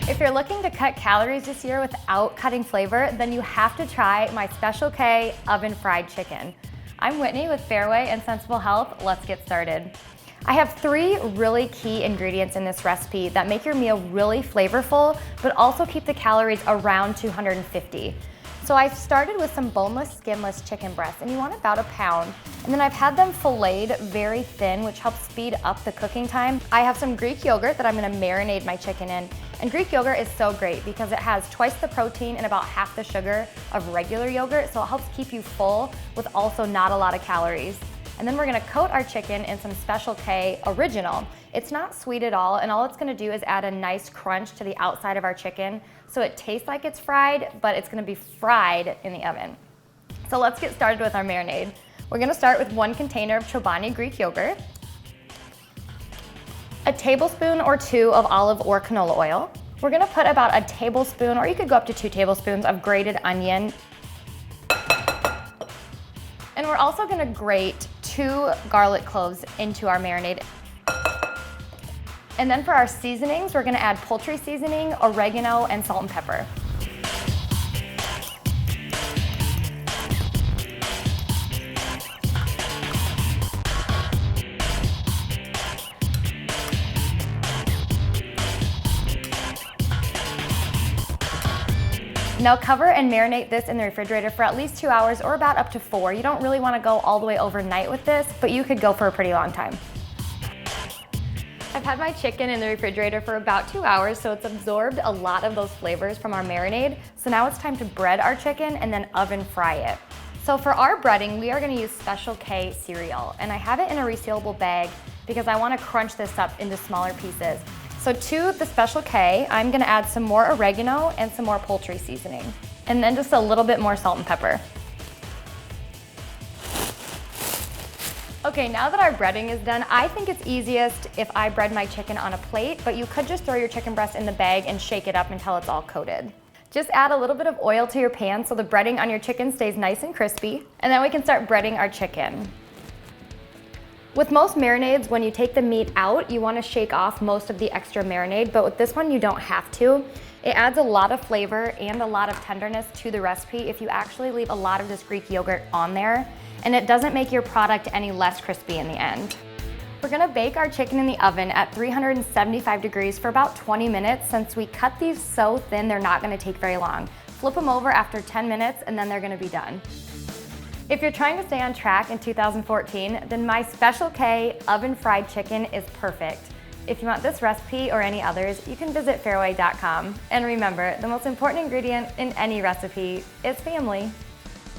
If you're looking to cut calories this year without cutting flavor, then you have to try my Special K oven fried chicken. I'm Whitney with Fareway and Sensible Health. Let's get started. I have 3 really key ingredients in this recipe that make your meal really flavorful, but also keep the calories around 250. So I started with some boneless, skinless chicken breasts, and you want about 1 pound. And then I've had them filleted very thin, which helps speed up the cooking time. I have some Greek yogurt that I'm gonna marinate my chicken in. And Greek yogurt is so great because it has twice the protein and about half the sugar of regular yogurt, so it helps keep you full with also not a lot of calories. And then we're gonna coat our chicken in some Special K Original. It's not sweet at all, and all it's gonna do is add a nice crunch to the outside of our chicken, so it tastes like it's fried, but it's gonna be fried in the oven. So let's get started with our marinade. We're gonna start with 1 container of Chobani Greek yogurt, a tablespoon or 2 of olive or canola oil. We're gonna put about 1 tablespoon, or you could go up to 2 tablespoons of grated onion. And we're also gonna grate 2 garlic cloves into our marinade. And then for our seasonings, we're gonna add poultry seasoning, oregano, and salt and pepper. Now cover and marinate this in the refrigerator for at least 2 hours or about up to 4. You don't really want to go all the way overnight with this, but you could go for a pretty long time. I've had my chicken in the refrigerator for about 2 hours, so it's absorbed a lot of those flavors from our marinade. So now it's time to bread our chicken and then oven fry it. So for our breading, we are going to use Special K cereal, and I have it in a resealable bag because I want to crunch this up into smaller pieces. So to the Special K, I'm gonna add some more oregano and some more poultry seasoning, and then just a little bit more salt and pepper. Okay, now that our breading is done, I think it's easiest if I bread my chicken on a plate, but you could just throw your chicken breast in the bag and shake it up until it's all coated. Just add a little bit of oil to your pan so the breading on your chicken stays nice and crispy, and then we can start breading our chicken. With most marinades, when you take the meat out, you want to shake off most of the extra marinade, but with this one, you don't have to. It adds a lot of flavor and a lot of tenderness to the recipe if you actually leave a lot of this Greek yogurt on there, and it doesn't make your product any less crispy in the end. We're gonna bake our chicken in the oven at 375 degrees for about 20 minutes. Since we cut these so thin, they're not gonna take very long. Flip them over after 10 minutes, and then they're gonna be done. If you're trying to stay on track in 2014, then my Special K oven fried chicken is perfect. If you want this recipe or any others, you can visit fareway.com. And remember, the most important ingredient in any recipe is family.